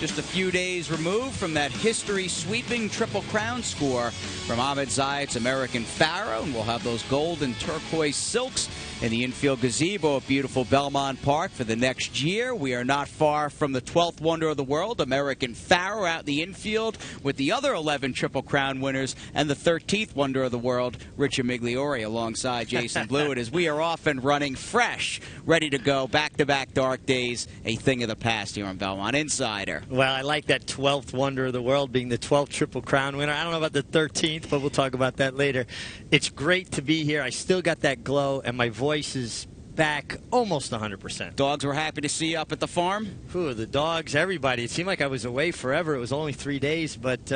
just a few days removed from that history-sweeping Triple Crown score from Ahmed Zayed's American Pharaoh, and we'll have those gold and turquoise silks in the infield gazebo at beautiful Belmont Park for the next year. We are not far from the 12th wonder of the world, American Pharaoh, out in the infield with the other 11 Triple Crown winners and the 13th wonder of the world, Richard Migliore, alongside Jason Blewitt, as we are off and running fresh, ready to go, back-to-back dark days, a thing of the past here on Belmont Insider. Well, I like that 12th wonder of the world being the 12th Triple Crown winner. I don't know about the 13th, but we'll talk about that later. It's great to be here. I still got that glow, and my voice is back almost 100%. Dogs were happy to see you up at the farm? Ooh, the dogs, everybody. It seemed like I was away forever. It was only 3 days, but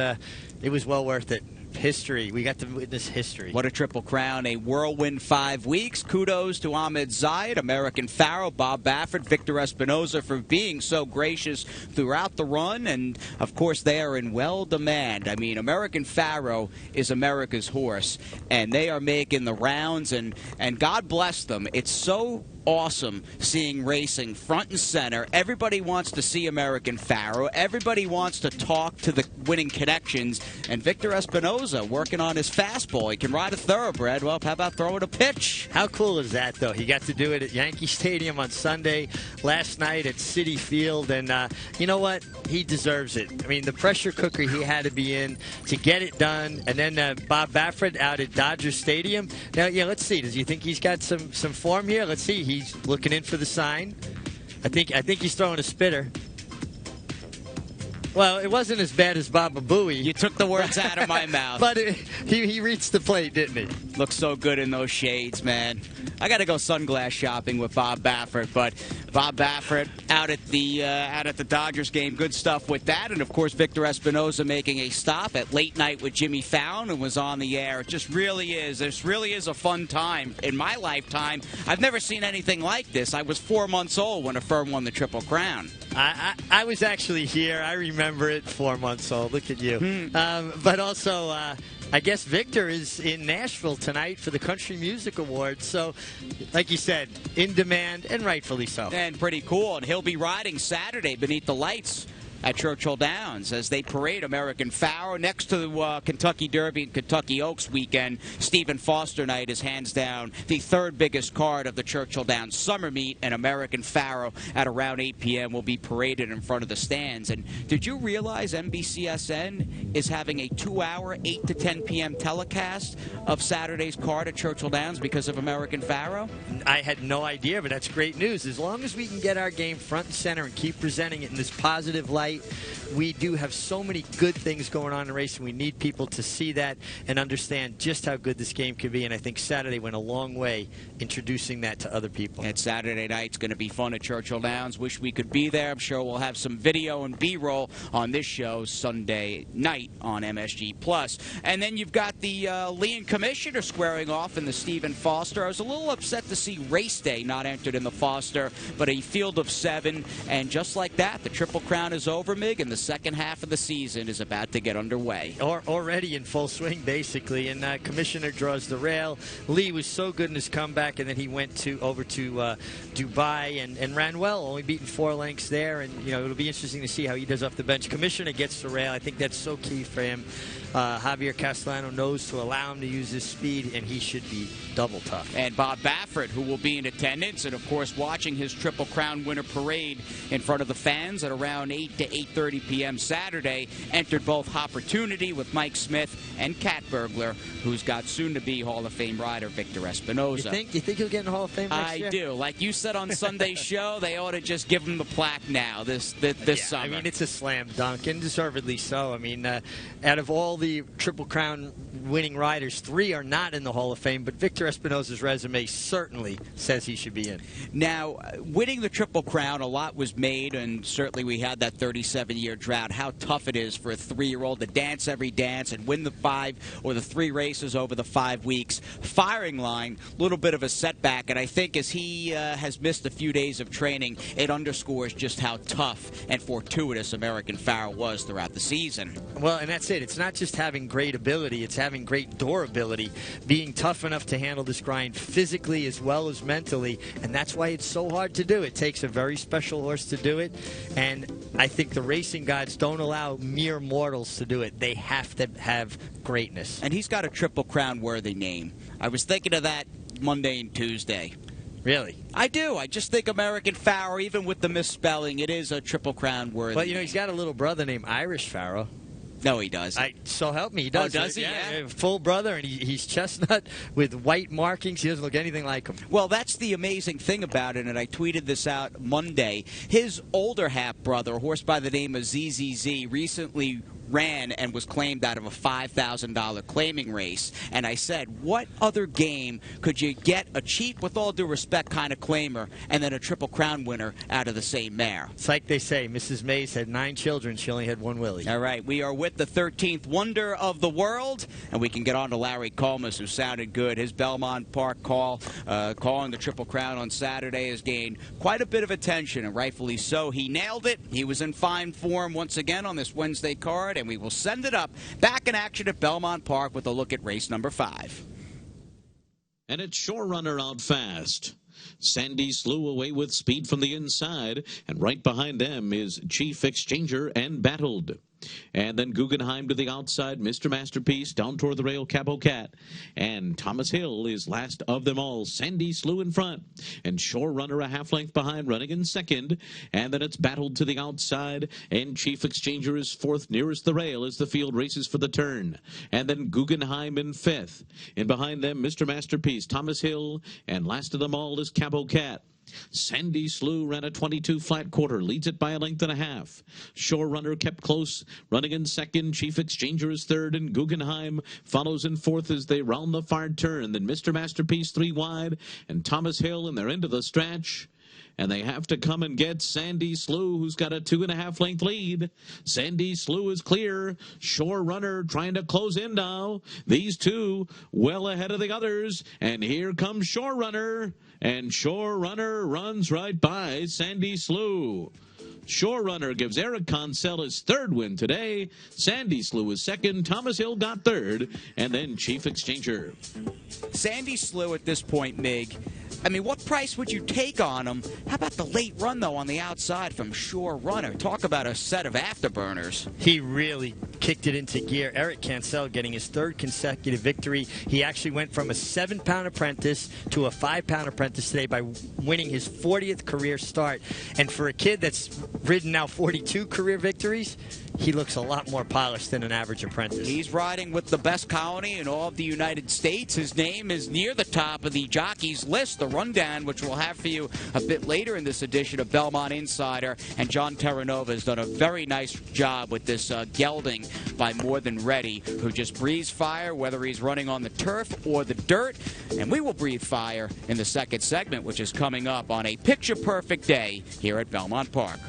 it was well worth it. History. We got to witness history. What a Triple Crown, a whirlwind 5 weeks. Kudos to Ahmed Zayed, American Pharaoh, Bob Baffert, Victor Espinoza for being so gracious throughout the run, and of course they are in well demand. I mean, American Pharaoh is America's horse, and they are making the rounds, and God bless them. It's so awesome seeing racing front and center. Everybody wants to see American Pharaoh. Everybody wants to talk to the winning connections. And Victor Espinoza working on his fastball. He can ride a thoroughbred. Well, how about throwing a pitch? How cool is that, though? He got to do it at Yankee Stadium on Sunday, last night at Citi Field. And you know what? He deserves it. I mean, the pressure cooker he had to be in to get it done. And then Bob Baffert out at Dodger Stadium. Now, yeah, let's see. Does he think he's got some form here? Let's see. He's looking in for the sign. I think he's throwing a spitter. Well, it wasn't as bad as Baba Booey. You took the words out of my mouth. But he reached the plate, didn't he? Looks so good in those shades, man. I got to go sunglass shopping with Bob Baffert, but Bob Baffert out at the Dodgers game, good stuff with that. And of course, Victor Espinoza making a stop at Late Night with Jimmy Fallon and was on the air. It just really is. This really is a fun time in my lifetime. I've never seen anything like this. I was 4 months old when a firm won the Triple Crown. I was actually here. I remember it, 4 months old. Look at you. But also, I guess Victor is in Nashville tonight for the Country Music Awards. So, like you said, in demand, and rightfully so. And pretty cool. And he'll be riding Saturday beneath the lights at Churchill Downs as they parade American Pharaoh. Next to the Kentucky Derby and Kentucky Oaks weekend, Stephen Foster Night is hands down the third biggest card of the Churchill Downs Summer Meet, and American Pharaoh at around 8 p.m. will be paraded in front of the stands. And did you realize NBCSN is having a 2-hour, 8 to 10 p.m. telecast of Saturday's card at Churchill Downs because of American Pharaoh? I had no idea, but that's great news. As long as we can get our game front and center and keep presenting it in this positive light, we do have so many good things going on in racing. We need people to see that and understand just how good this game can be, and I think Saturday went a long way introducing that to other people. And Saturday night's going to be fun at Churchill Downs. Wish we could be there. I'm sure we'll have some video and B-roll on this show Sunday night on MSG+. And then you've got the Lean Commissioner squaring off in the Stephen Foster. I was a little upset to see Race Day not entered in the Foster, but a field of 7. And just like that, the Triple Crown is over, Mig, and the second half of the season is about to get underway. Already in full swing, basically, and Commissioner draws the rail. Lee was so good in his comeback, and then he went over to Dubai and ran well, only beaten 4 lengths there, and it'll be interesting to see how he does off the bench. Commissioner gets the rail. I think that's so key for him. Javier Castellano knows to allow him to use his speed, and he should be double tough. And Bob Baffert, who will be in attendance and, of course, watching his Triple Crown winner parade in front of the fans at around 8 to 8:30 p.m. Saturday, entered both Opportunity with Mike Smith and Cat Burglar, who's got soon-to-be Hall of Fame rider Victor Espinoza. You think he'll get in the Hall of Fame next year? I do. Like you said on Sunday's show, they ought to just give him the plaque now this summer. I mean, it's a slam dunk, and deservedly so. I mean, out of all the Triple Crown winning riders, 3 are not in the Hall of Fame, but Victor Espinoza's resume certainly says he should be in. Now, winning the Triple Crown, a lot was made, and certainly we had that 37-year drought, how tough it is for a 3-year-old to dance every dance and win the 5 or the 3 races over the 5 weeks. Firing line, a little bit of a setback, and I think as he has missed a few days of training, it underscores just how tough and fortuitous American Pharaoh was throughout the season. Well, and that's it. It's not just having great ability, it's having great durability, being tough enough to handle this grind physically as well as mentally, and that's why it's so hard to do. It takes a very special horse to do it, and I think think the racing gods don't allow mere mortals to do it. They have to have greatness. And he's got a Triple Crown worthy name. I was thinking of that Monday and Tuesday. Really? I do. I just think American Pharaoh, even with the misspelling, it is a Triple Crown worthy. But, you know, he's got a little brother named Irish Pharaoh. No, he does. So help me, he does. Oh, does he? Yeah. Full brother, and he's chestnut with white markings. He doesn't look anything like him. Well, that's the amazing thing about it, and I tweeted this out Monday. His older half-brother, a horse by the name of ZZZ, recently ran and was claimed out of a $5,000 claiming race. And I said, what other game could you get a cheap, with all due respect, kind of claimer and then a Triple Crown winner out of the same mare? It's like they say, Mrs. Mays had 9 children. She only had 1 Willie. All right, we are with the 13th wonder of the world, and we can get on to Larry Colmus, who sounded good. His Belmont Park call, calling the Triple Crown on Saturday, has gained quite a bit of attention, and rightfully so. He nailed it. He was in fine form once again on this Wednesday card, and we will send it up back in action at Belmont Park with a look at race number 5. And it's Shore Runner out fast. Sandy Slew away with speed from the inside, and right behind them is Chief Exchanger and Battled. And then Guggenheim to the outside, Mr. Masterpiece down toward the rail, Cabo Cat. And Thomas Hill is last of them all. Sandy Slew in front. And Shore Runner a half length behind, running in second. And then it's Battled to the outside. And Chief Exchanger is fourth nearest the rail as the field races for the turn. And then Guggenheim in fifth. And behind them, Mr. Masterpiece, Thomas Hill. And last of them all is Cabo Cat. Sandy Slew ran a 22 flat quarter, leads it by a length and a half. Shore Runner kept close, running in second. Chief Exchanger is third, and Guggenheim follows in fourth as they round the far turn. Then Mr. Masterpiece 3 wide, and Thomas Hill, and they're into the stretch. And they have to come and get Sandy Slew, who's got a 2.5 length lead. Sandy Slew is clear. Shore Runner trying to close in now. These two well ahead of the others. And here comes Shore Runner. And Shore Runner runs right by Sandy Slew. Shore Runner gives Eric Consell his third win today. Sandy Slew is second. Thomas Hill got third. And then Chief Exchanger. Sandy Slew at this point, Mig. I mean, what price would you take on him? How about the late run, though, on the outside from Shore Runner? Talk about a set of afterburners. He really kicked it into gear. Eric Consell getting his 3rd consecutive victory. He actually went from a 7-pound apprentice to a 5-pound apprentice today by winning his 40th career start. And for a kid that's ridden now 42 career victories, he looks a lot more polished than an average apprentice. He's riding with the best colony in all of the United States. His name is near the top of the jockeys list, the rundown, which we'll have for you a bit later in this edition of Belmont Insider. And John Terranova has done a very nice job with this gelding by More Than Ready, who just breathes fire, whether he's running on the turf or the dirt. And we will breathe fire in the second segment, which is coming up on a picture-perfect day here at Belmont Park.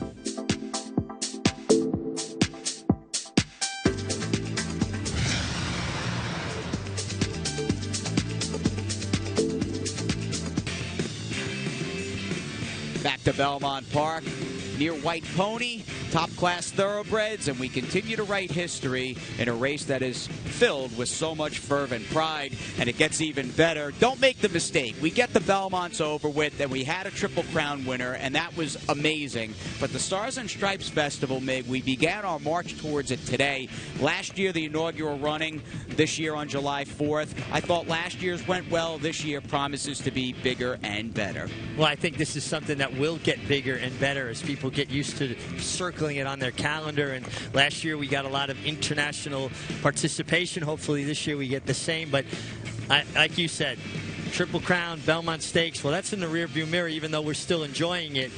Back to Belmont Park, near White Pony, top-class thoroughbreds, and we continue to write history in a race that is filled with so much fervent pride, and it gets even better. Don't make the mistake. We get the Belmonts over with, and we had a Triple Crown winner, and that was amazing. But the Stars and Stripes Festival, Mig, we began our march towards it today. Last year, the inaugural running, this year on July 4th. I thought last year's went well. This year promises to be bigger and better. Well, I think this is something that will get bigger and better as people get used to circling it on their calendar. And last year we got a lot of international participation. Hopefully this year we get the same. But like you said, Triple Crown, Belmont Stakes, well, that's in the rearview mirror, even though we're still enjoying it.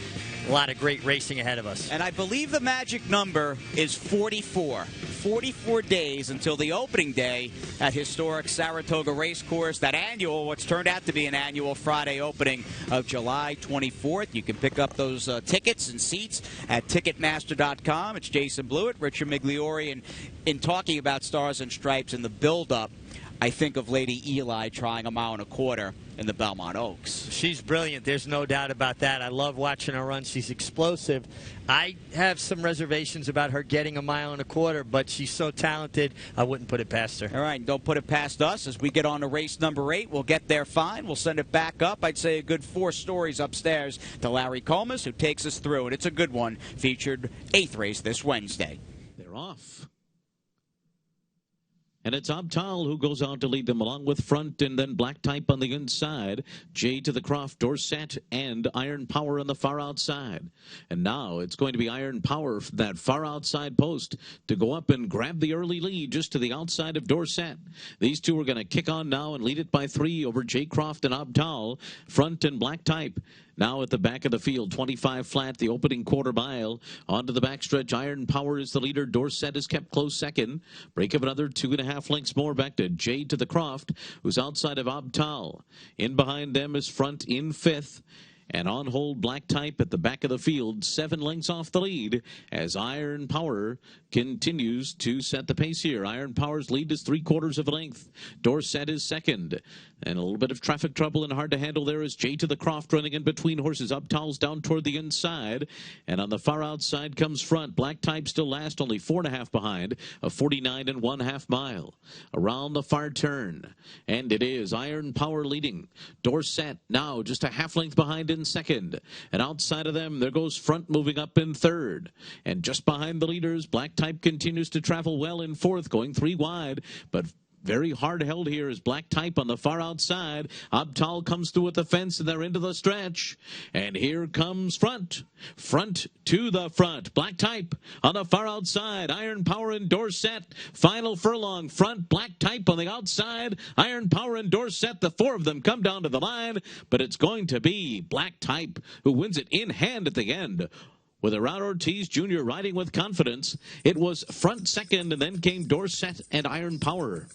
A lot of great racing ahead of us. And I believe the magic number is 44. 44 days until the opening day at historic Saratoga Racecourse, that annual, what's turned out to be an annual Friday opening of July 24th. You can pick up those tickets and seats at Ticketmaster.com. It's Jason Blewitt, Richard Migliore, and in talking about Stars and Stripes and the build-up, I think of Lady Eli trying a 1.25 miles in the Belmont Oaks. She's brilliant. There's no doubt about that. I love watching her run. She's explosive. I have some reservations about her getting a 1.25 miles, but she's so talented, I wouldn't put it past her. All right, don't put it past us. As we get on to race number 8, we'll get there fine. We'll send it back up. I'd say a good 4 stories upstairs to Larry Comas, who takes us through it. It's a good one. Featured 8th race this Wednesday. They're off. And it's Abtal who goes out to lead them, along with Front and then Black Type on the inside. Jay to the Croft, Dorset, and Iron Power on the far outside. And now it's going to be Iron Power from that far outside post to go up and grab the early lead just to the outside of Dorset. These two are going to kick on now and lead it by 3 over Jay Croft and Abtal. Front and Black Type now at the back of the field, 25 flat, the opening quarter mile. Onto the backstretch, Iron Power is the leader. Dorset is kept close second. Break of another 2.5 lengths more back to Jay to the Croft, who's outside of Abtal. In behind them is Front in 5th. And on hold, Black Type at the back of the field, 7 lengths off the lead as Iron Power continues to set the pace here. Iron Power's lead is 3/4 of a length. Dorset is second. And a little bit of traffic trouble and hard to handle there is Jay to the Croft running in between horses. Uptal's down toward the inside. And on the far outside comes Front. Black Type still last, only 4.5 behind, a 49 1/2 mile. Around the far turn. And it is Iron Power leading. Dorset now just a half length behind in second. And outside of them, there goes Front moving up in third. And just behind the leaders, Black Type continues to travel well in 4th, going 3 wide. But very hard held here is Black Type on the far outside. Abtal comes through at the fence, and they're into the stretch. And here comes Front. Front to the front. Black Type on the far outside. Iron Power and Dorset. Final furlong. Front, Black Type on the outside. Iron Power and Dorset. The 4 of them come down to the line. But it's going to be Black Type who wins it in hand at the end. With Gerard Ortiz Jr. riding with confidence, it was Front second, and then came Dorset and Iron Power.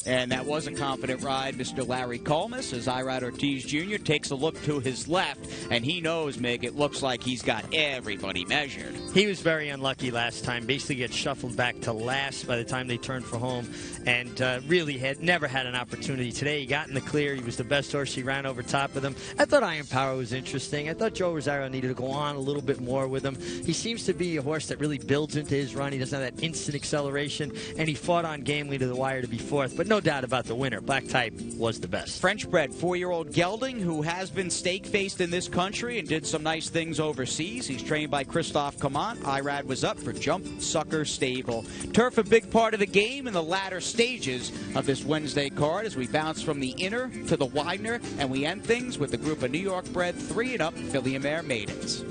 And that was a confident ride, Mr. Larry Colmus, as Irad Ortiz Jr. takes a look to his left, and he knows, Mig, it looks like he's got everybody measured. He was very unlucky last time. Basically gets shuffled back to last by the time they turned for home, and really had never had an opportunity. Today he got in the clear. He was the best horse. He ran over top of them. I thought Iron Power was interesting. I thought Joe Rosario needed to go on a little bit more with him. He seems to be a horse that really builds into his run. He doesn't have that instant acceleration, and he fought on gamely to the wire to be 4th, but no doubt about the winner. Black Type was the best. French-bred 4-year-old gelding who has been stake-faced in this country and did some nice things overseas. He's trained by Christophe Camant. Irad was up for Jump Sucker Stable. Turf a big part of the game in the latter stages of this Wednesday card as we bounce from the inner to the Widener, and we end things with a group of New York-bred 3-and-up filly and mare maidens.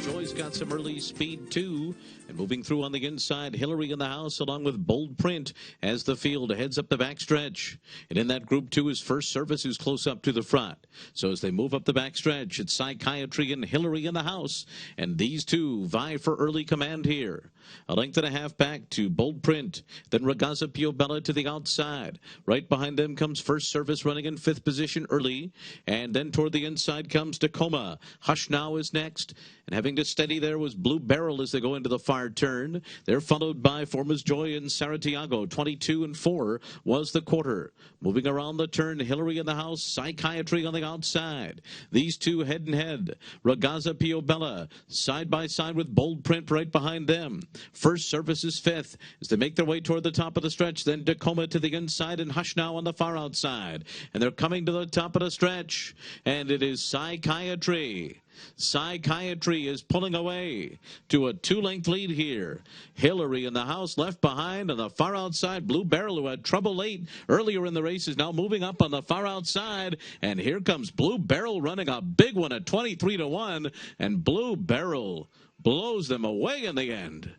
Joy's got some early speed, too. And moving through on the inside, Hillary in the house, along with Bold Print, as the field heads up the backstretch. And in that group, too, is First Service, who's close up to the front. So as they move up the backstretch, it's Psychiatry and Hillary in the house. And these two vie for early command here. A length and a half back to Bold Print. Then Ragazza Piobella to the outside. Right behind them comes First Service running in 5th position early. And then toward the inside comes Tacoma. Hush Now is next. And having to steady there was Blue Barrel as they go into the far turn. They're followed by Forma's Joy and Saratiago. 22 4 was the quarter. Moving around the turn, Hillary in the house, Psychiatry on the outside. These two head and head. Ragazza Piobella side by side with Bold Print right behind them. First Service is 5th as they make their way toward the top of the stretch. Then Tacoma to the inside and Hush Now on the far outside. And they're coming to the top of the stretch. And it is Psychiatry. Psychiatry is pulling away to a 2-length lead here. Hillary in the house left behind on the far outside. Blue Barrel, who had trouble late earlier in the race, is now moving up on the far outside. And here comes Blue Barrel running a big one at 23 1. And Blue Barrel blows them away in the end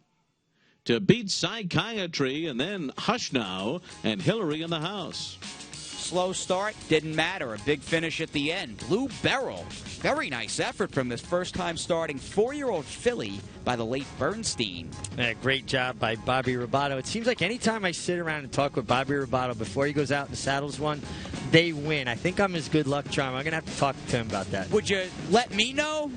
to beat Psychiatry, and then Hush Now and Hillary in the house. slow start, didn't matter. A big finish at the end. Blue Beryl, very nice effort from this first-time starting 4-year-old filly by the late Bernstein. Yeah, great job by Bobby Robato. It seems like anytime I sit around and talk with Bobby Robato before he goes out and saddles one, they win. I think I'm his good luck charm. I'm going to have to talk to him about that. Would you let me know?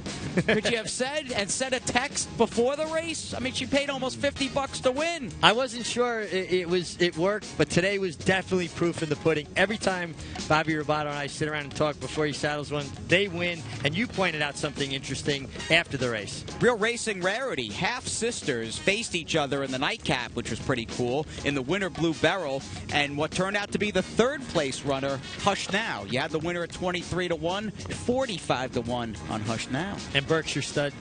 Could you have said and sent a text before the race? I mean, she paid almost $50 to win. I wasn't sure it worked, but today was definitely proof in the pudding. Every time Bobby Robato and I sit around and talk before he saddles one, they win. And you pointed out something interesting after the race. Real racing rarity. Half sisters faced each other in the nightcap, which was pretty cool, in the winner Blue Beryl, and what turned out to be the third place runner, Hush Now. You had the winner at 23-1, 45-1 on Hush Now. And Berkshire Stud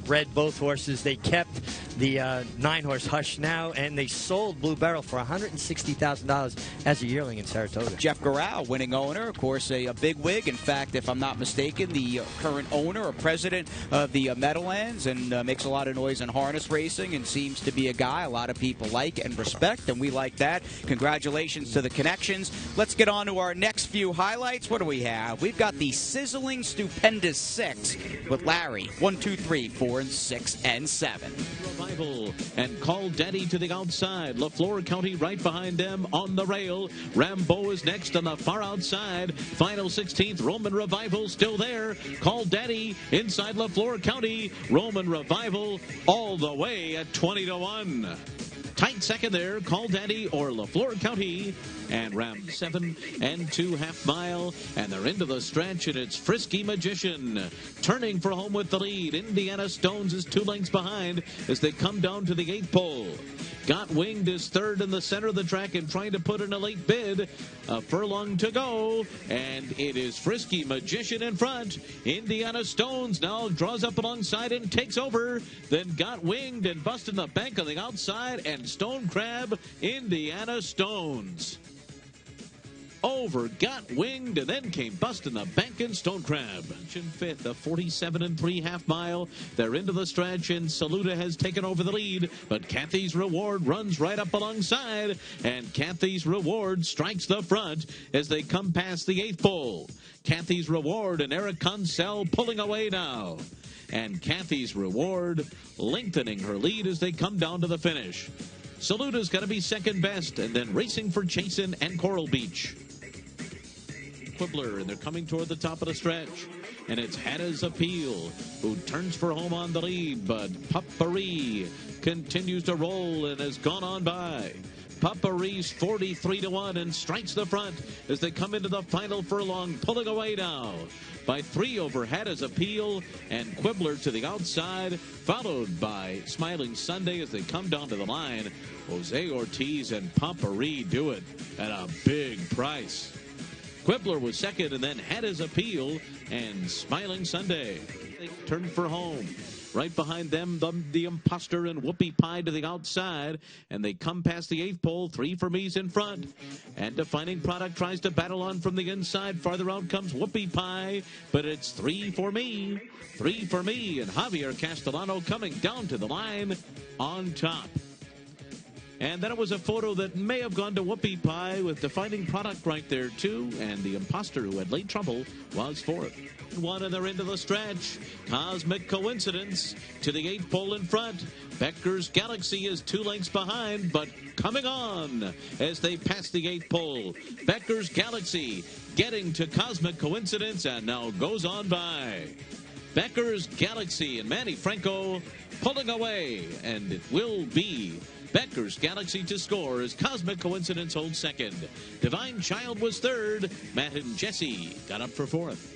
bred both horses. They kept the 9-horse Hush Now, and they sold Blue Beryl for $160,000 as a yearling in Saratoga. Jeff Garral, winning owner, of course, a big wig. In fact, if I'm not mistaken, the current owner or president of the Meadowlands, and makes a lot of noise in harness racing, and seems to be a guy a lot of people like and respect, and we like that. Congratulations to the connections. Let's get on to our next few highlights. What do we have? We've got the sizzling stupendous 6 with Larry. 1, 2, 3, 4, and 6, and 7. Revival and Call Daddy to the outside. LaFleur County right behind them on the rail. Rambo is next on the far outside. Final 16th, Roman Revival still there. Call Daddy inside LaFleur County. Roman Revival all the way at 20-1. Tight second there, Call Daddy or LaFleur County. And Ram 7 and 2 half mile. And they're into the stretch, and it's Frisky Magician turning for home with the lead. Indiana Stones is 2 lengths behind as they come down to the 8th pole. Got Winged is third in the center of the track and trying to put in a late bid. A furlong to go, and it is Frisky Magician in front. Indiana Stones now draws up alongside and takes over. Then Got Winged and busting the bank on the outside, and Stone Crab, Indiana Stones. Over, Got Winged, and then came busting the bank and Stone Crab. In fifth, a 47 and 3 half mile. They're into the stretch, and Saluda has taken over the lead, but Kathy's Reward runs right up alongside, and Kathy's Reward strikes the front as they come past the 8th pole. Kathy's Reward and Eric Consell pulling away now, and Kathy's Reward lengthening her lead as they come down to the finish. Saluda's going to be second best, and then racing for Chasen and Coral Beach. Quibbler, and they're coming toward the top of the stretch, and it's Hannah's Appeal who turns for home on the lead, but Puppery continues to roll and has gone on by. Puppery's 43-1 and strikes the front as they come into the final furlong, pulling away now by 3 over Hannah's Appeal and Quibbler to the outside, followed by Smiling Sunday as they come down to the line. Jose Ortiz and Puppery do it at a big price. Quibbler was second, and then had his Appeal and Smiling Sunday. They turned for home. Right behind them, the Imposter and Whoopie Pie to the outside, and they come past the 8th pole. 3 for Me's in front, and Defining Product tries to battle on from the inside. Farther out comes Whoopie Pie, but it's 3 for Me. 3 for Me, and Javier Castellano coming down to the line on top. And then it was a photo that may have gone to Whoopie Pie with Defining Product right there, too. And the Imposter, who had late trouble, was fourth. 1, and they're into the stretch. Cosmic Coincidence to the 8th pole in front. Becker's Galaxy is 2 lengths behind, but coming on as they pass the 8th pole. Becker's Galaxy getting to Cosmic Coincidence and now goes on by. Becker's Galaxy and Manny Franco pulling away, and it will be Becker's Galaxy to score as Cosmic Coincidence holds second. Divine Child was third. Matt and Jesse got up for fourth.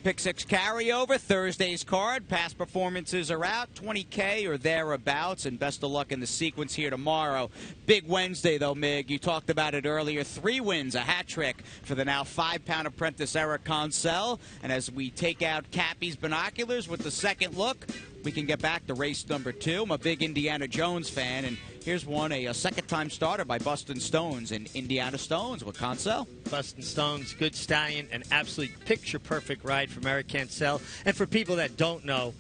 Pick 6 carryover, Thursday's card. Past performances are out, 20K or thereabouts, and best of luck in the sequence here tomorrow. Big Wednesday, though, Mig. You talked about it earlier. 3 wins, a hat trick for the now 5-pound apprentice Eric Consell. And as we take out Cappy's binoculars with the second look, we can get back to race number 2. I'm a big Indiana Jones fan, and here's one, a second-time starter by Bustin' Stones and Indiana Stones with Consell. Bustin' Stones, good stallion, an absolutely picture-perfect ride from Eric Consell. And for people that don't know,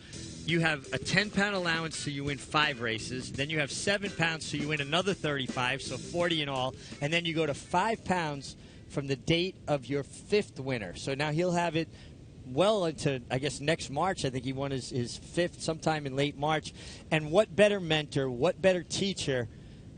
you have a 10-pound allowance, so you win 5 races. Then you have 7 pounds, so you win another 35, so 40 in all. And then you go to 5 pounds from the date of your 5th winner. So now he'll have it well into, I guess, next March. I think he won his 5th sometime in late March. And what better mentor, what better teacher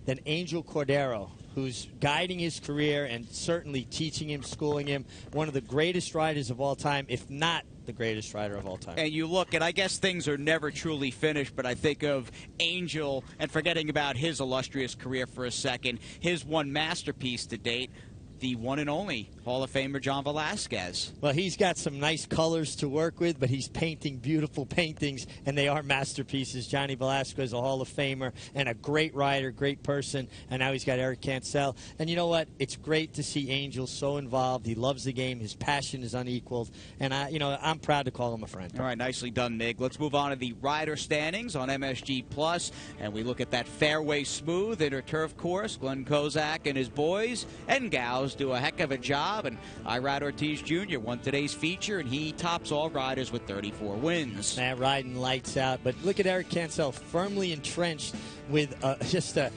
than Angel Cordero, who's guiding his career and certainly teaching him, schooling him, one of the greatest riders of all time, if not the greatest rider of all time. And you look, and I guess things are never truly finished, but I think of Angel, and forgetting about his illustrious career for a second, his one masterpiece to date, the one and only Hall of Famer John Velasquez. Well, he's got some nice colors to work with, but he's painting beautiful paintings, and they are masterpieces. Johnny Velasquez, a Hall of Famer, and a great rider, great person, and now he's got Eric Cancel. And you know what? It's great to see Angel so involved. He loves the game. His passion is unequaled, and I'm proud to call him a friend. All right, nicely done, Mig. Let's move on to the rider standings on MSG Plus, and we look at that fairway smooth inner turf course. Glenn Kozak and his boys and gals do a heck of a job, and Irad Ortiz Jr. won today's feature, and he tops all riders with 34 wins. That riding lights out, but look at Eric Cancel, firmly entrenched with just a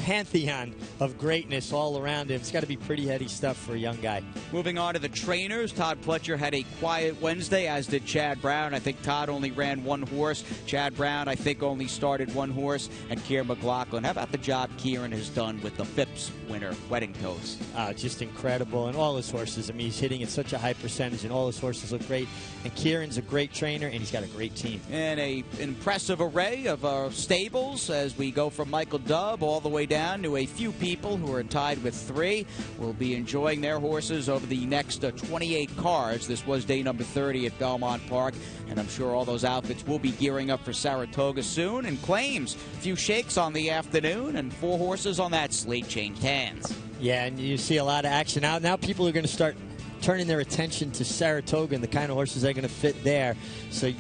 pantheon of greatness all around him. It's got to be pretty heady stuff for a young guy. Moving on to the trainers, Todd Pletcher had a quiet Wednesday, as did Chad Brown. I think Todd only ran one horse. Chad Brown, I think, only started one horse. And Kieran McLaughlin, how about the job Kieran has done with the Phipps winner, Wedding Toast? Just incredible. And all his horses, I mean, he's hitting at such a high percentage, and all his horses look great. And Kieran's a great trainer, and he's got a great team. And an impressive array of stables as we go from Michael Dubb all the way down to a few people who are tied with 3. Will be enjoying their horses over the next 28 cars. This was day number 30 at Belmont Park, and I'm sure all those outfits will be gearing up for Saratoga soon. And claims, a few shakes on the afternoon, and 4 horses on that slate changed hands. Yeah, and you see a lot of action. Now people are going to start turning their attention to Saratoga and the kind of horses that are going to fit there. So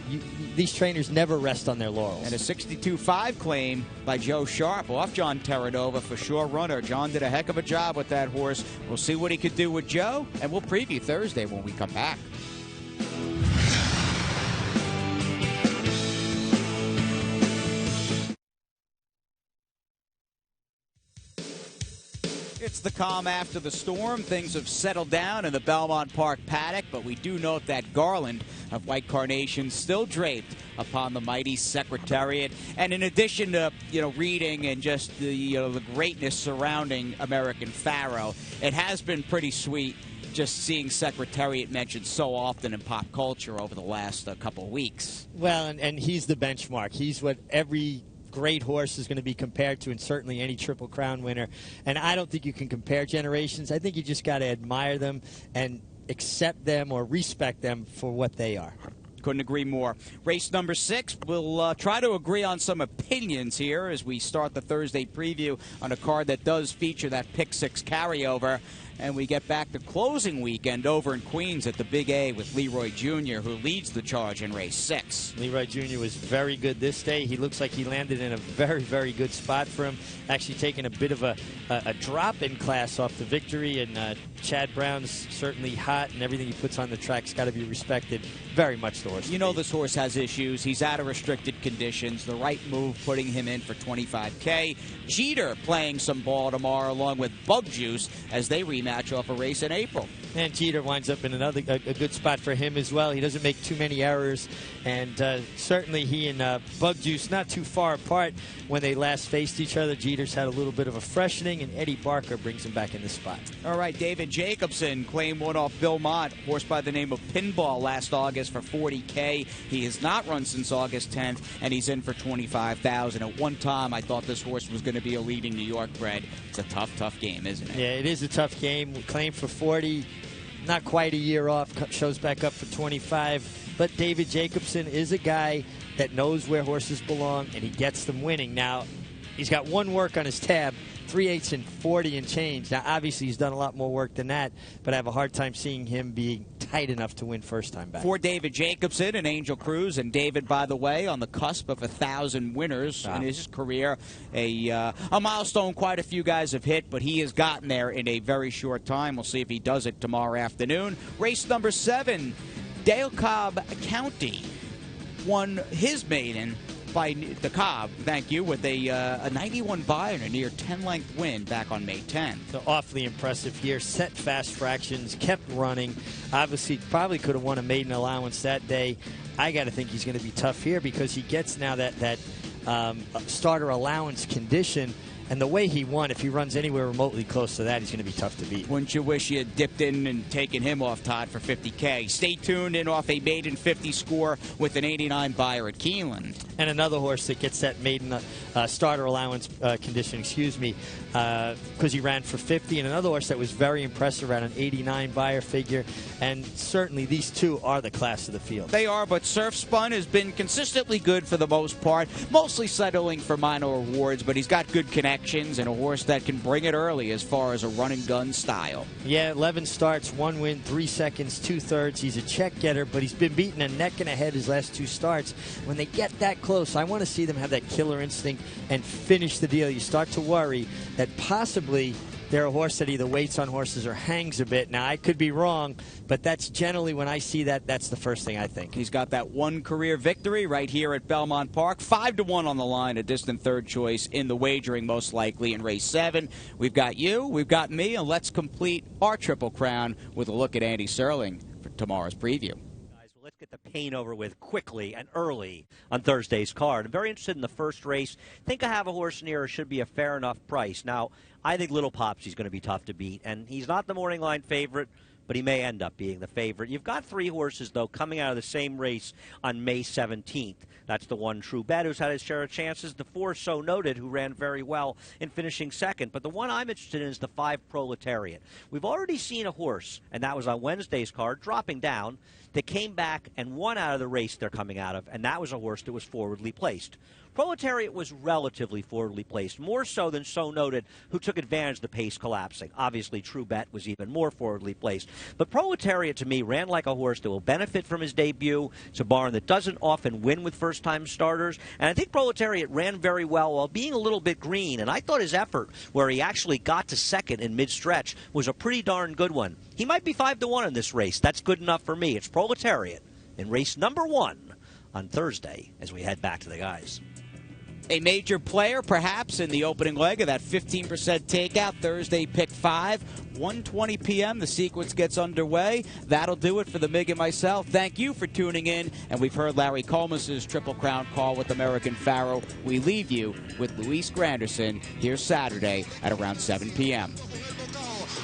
these trainers never rest on their laurels. And a 62.5 claim by Joe Sharp off John Terranova for sure runner. John did a heck of a job with that horse. We'll see what he could do with Joe, and we'll preview Thursday when we come back. It's the calm after the storm. Things have settled down in the Belmont Park paddock, but we do note that garland of white carnations still draped upon the mighty Secretariat. And in addition to reading and just the greatness surrounding American Pharaoh, it has been pretty sweet just seeing Secretariat mentioned so often in pop culture over the last couple of weeks. Well, and he's the benchmark. He's what every great horse is going to be compared to, and certainly any Triple Crown winner. And I don't think you can compare generations. I think you just got to admire them and accept them or respect them for what they are. Couldn't agree more. Race number 6, we'll try to agree on some opinions here as we start the Thursday preview on a card that does feature that Pick 6 carryover. And we get back to closing weekend over in Queens at the Big A with Leroy Jr., who leads the charge in race 6. Leroy Jr. was very good this day. He looks like he landed in a very, very good spot for him. Actually taking a bit of a drop in class off the victory. And Chad Brown's certainly hot, and everything he puts on the track's got to be respected. Very much the horse. You know this horse has issues. He's out of restricted conditions. The right move putting him in for $25K. Jeter playing some ball tomorrow along with Bug Juice as they rematch off a race in April. And Jeter winds up in a good spot for him as well. He doesn't make too many errors, and certainly he and Bug Juice not too far apart when they last faced each other. Jeter's had a little bit of a freshening, and Eddie Barker brings him back in the spot. All right, David Jacobson claimed one off Bill Mott, horse by the name of Pinball, last August for $40K. He has not run since August 10th, and he's in for $25,000. At one time, I thought this horse was going to be a leading New York bred. It's a tough game, isn't it? Yeah, it is a tough game. Claimed for 40. Not quite a year off, shows back up for 25. But David Jacobson is a guy that knows where horses belong, and he gets them winning. Now, he's got one work on his tab, 3/8 and 40 and change. Now, obviously, he's done a lot more work than that, but I have a hard time seeing him being tight enough to win first time back. For David Jacobson and Angel Cruz, and David, by the way, on the cusp of 1,000 winners in his career, a milestone quite a few guys have hit, but he has gotten there in a very short time. We'll see if he does it tomorrow afternoon. Race number 7, Dale Cobb County won his maiden by the Cobb, thank you, with a 91 buy and a near 10-length win back on May 10th. So awfully impressive here. Set fast fractions, kept running. Obviously, probably could have won a maiden allowance that day. I got to think he's going to be tough here because he gets now that starter allowance condition. And the way he won, if he runs anywhere remotely close to that, he's going to be tough to beat. Wouldn't you wish you had dipped in and taken him off, Todd, for $50K? Stay tuned in off a maiden 50 score with an 89 buyer at Keeneland. And another horse that gets that maiden starter allowance condition, because he ran for 50. And another horse that was very impressive around an 89 buyer figure. And certainly these two are the class of the field. They are, but Surf Spun has been consistently good for the most part, mostly settling for minor awards, but he's got good connections and a horse that can bring it early as far as a run-and-gun style. Yeah, 11 starts, 1 win, 3 seconds, 2/3. He's a check getter, but he's been beaten a neck and a head his last 2 starts. When they get that close, I want to see them have that killer instinct and finish the deal. You start to worry that possibly they're a horse that either waits on horses or hangs a bit. Now, I could be wrong, but that's generally when I see that, that's the first thing I think. He's got that one career victory right here at Belmont Park. 5-1 on the line, a distant third choice in the wagering, most likely in race 7. We've got you, we've got me, and let's complete our Triple Crown with a look at Andy Serling for tomorrow's preview. Let's get the pain over with quickly and early on Thursday's card. I'm very interested in the first race. Think I have a horse near should be a fair enough price. Now, I think Little Popsy's going to be tough to beat, and he's not the morning line favorite, but he may end up being the favorite. You've got 3 horses, though, coming out of the same race on May 17th. That's the 1 True Bet, who's had his share of chances. The 4 So Noted, who ran very well in finishing second. But the one I'm interested in is the 5 Proletariat. We've already seen a horse, and that was on Wednesday's card, dropping down, that came back and won out of the race they're coming out of, and that was a horse that was forwardly placed. Proletariat was relatively forwardly placed, more so than So Noted, who took advantage of the pace collapsing. Obviously, True Bet was even more forwardly placed. But Proletariat, to me, ran like a horse that will benefit from his debut. It's a barn that doesn't often win with first-time starters. And I think Proletariat ran very well while being a little bit green. And I thought his effort, where he actually got to second in mid-stretch, was a pretty darn good one. He might be 5-1 in this race. That's good enough for me. It's Proletariat in race number 1 on Thursday as we head back to the guys. A major player, perhaps, in the opening leg of that 15% takeout, Thursday, pick 5, 1:20 p.m. The sequence gets underway. That'll do it for the Mig and myself. Thank you for tuning in, and we've heard Larry Colmus's Triple Crown call with American Pharoah. We leave you with Luis Granderson here Saturday at around 7 p.m.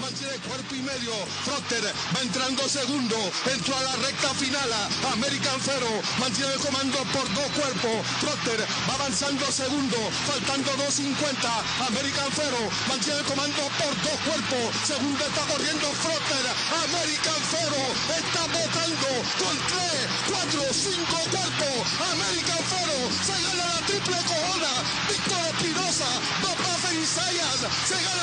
Mantiene cuerpo y medio, Trotter va entrando segundo, entró a la recta final, American Pharoah mantiene el comando por 2 cuerpos, Trotter va avanzando segundo, faltando 2:50, American Pharoah mantiene el comando por 2 cuerpos, segundo está corriendo Trotter, American Pharoah está botando con 3, 4, 5 cuerpos, American Pharoah se gana la triple corona, Víctor Espinosa, Papá Ferizayas, se gana